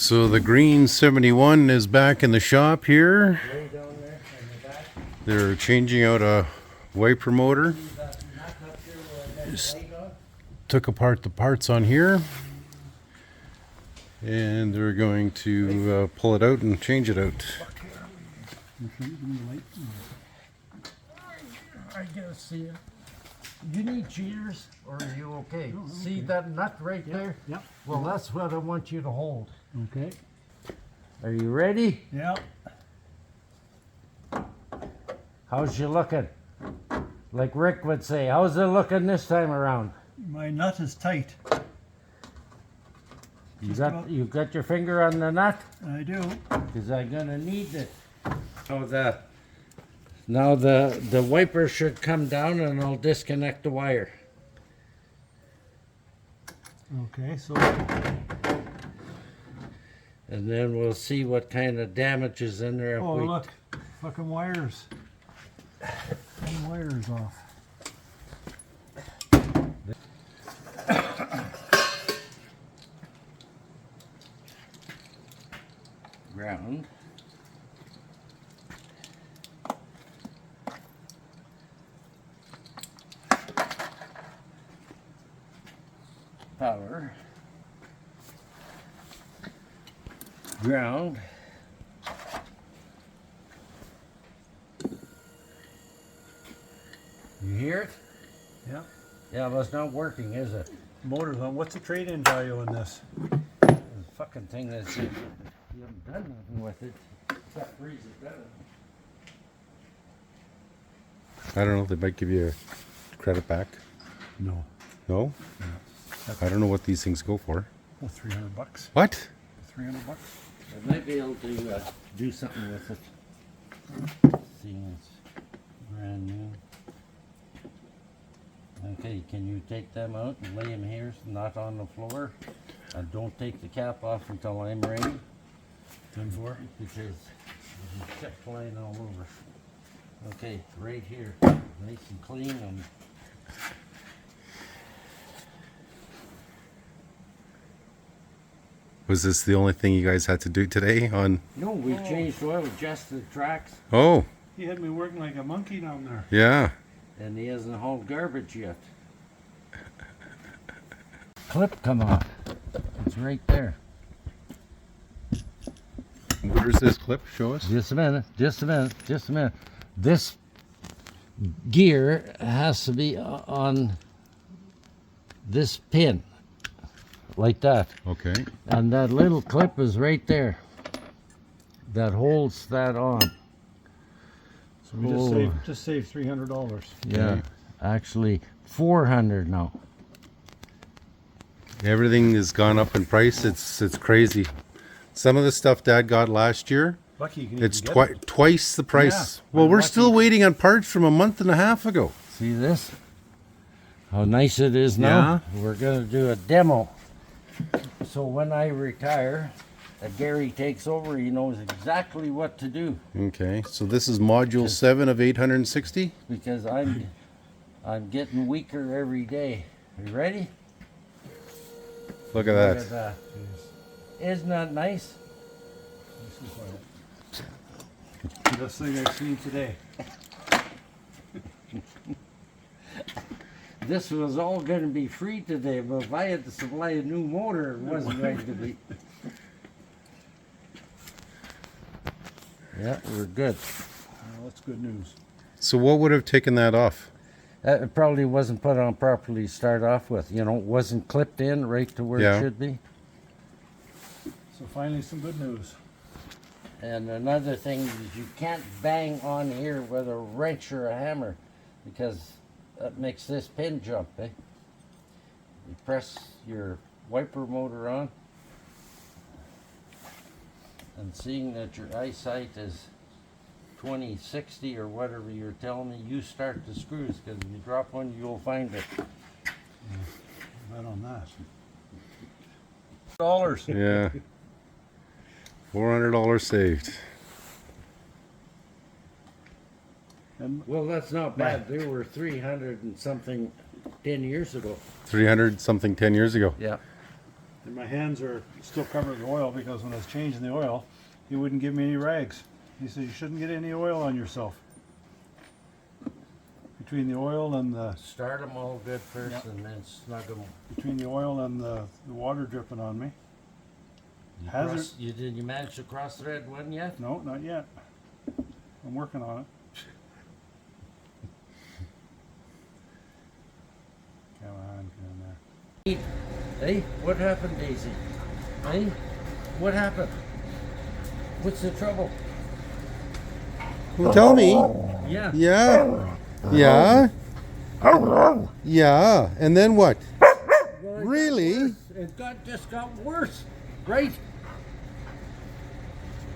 So the green 71 is back in the shop here. Way down there in the back. They're changing out a wiper motor. See that nut up here where it has light on? Took apart the parts on here. And they're going to pull it out and change it out. I gotta see it. You need cheaters, or are you okay? Oh, See that nut right there? Yep. Well, that's what I want you to hold. Okay. Are you ready? Yep. How's you looking? Like Rick would say, how's it looking this time around? My nut is tight. You got your finger on the nut? I do. Because I'm gonna need it. Now the wiper should come down and I'll disconnect the wire. Okay, so And then we'll see what kind of damage is in there. oh look, fucking wires. One wire is off. Ground. Power. Ground. You hear it? Yep. Yeah, well, it's not working, is it? Motor's on. What's the trade-in value on this? The fucking thing that's you haven't done nothing with it except freeze it down. I don't know if they might give you a credit back. No. No? I don't know what these things go for. Oh, $300. What? $300. I might be able to do something with it. Seeing it's brand new. Okay, can you take them out and lay them here, not on the floor? And don't take the cap off until I'm ready. 10-4. Because there's shit flying all over. Okay, right here, nice and clean and Was this the only thing you guys had to do today on? no, we've changed oil, adjusted the tracks, Oh, He had me working like a monkey down there. yeah. and he hasn't hauled garbage yet. Clip come off. It's right there. Where's this clip? Show us. Just a minute, just a minute, just a minute. This gear has to be on this pin, like that. Okay. And that little clip is right there. That holds that on. So we just saved $300. Yeah, Okay. actually 400 now. Everything has gone up in price. It's crazy. Some of the stuff Dad got last year, Lucky you can it's even get it. twice the price. Yeah, Well, we're lucky. still waiting on parts from a month and a half ago. See this? How nice it is now. We're gonna do a demo. So when I retire, Gary takes over, he knows exactly what to do Okay, so this is module 7 of 860. because I'm getting weaker every day. You ready? Look at Look that. at that. Isn't that nice? The best thing I've seen today. This was all going to be free today, but if I had to supply a new motor, it wasn't going to be. Yeah, we're good. Well, that's good news. So what would have taken that off? It probably wasn't put on properly to start off with. You know, it wasn't clipped in right to where Yeah. it should be. So finally some good news. And another thing is you can't bang on here with a wrench or a hammer because that makes this pin jump, eh? You press your wiper motor on, and seeing that your eyesight is 20/60 or whatever you're telling me, you start the screws because if you drop one, you'll find it. Right on that. $4. Yeah. $400 saved. And Well, that's not bad. They were 300 and something 10 years ago. 300 something 10 years ago. Yeah. And my hands are still covered with oil because when I was changing the oil, he wouldn't give me any rags. He said you shouldn't get any oil on yourself. Between the oil and the Start them all good first Yeah. and then snug them. the water dripping on me. Hazard. Did you manage to cross thread one yet? No, not yet. I'm working on it. Come on, get in there. Hey, what happened, Daisy? Hey, what happened? What's the trouble? Well, tell me. Yeah. Yeah. Yeah. Yeah. And then what? Well, it got Really? worse. Just got worse, right?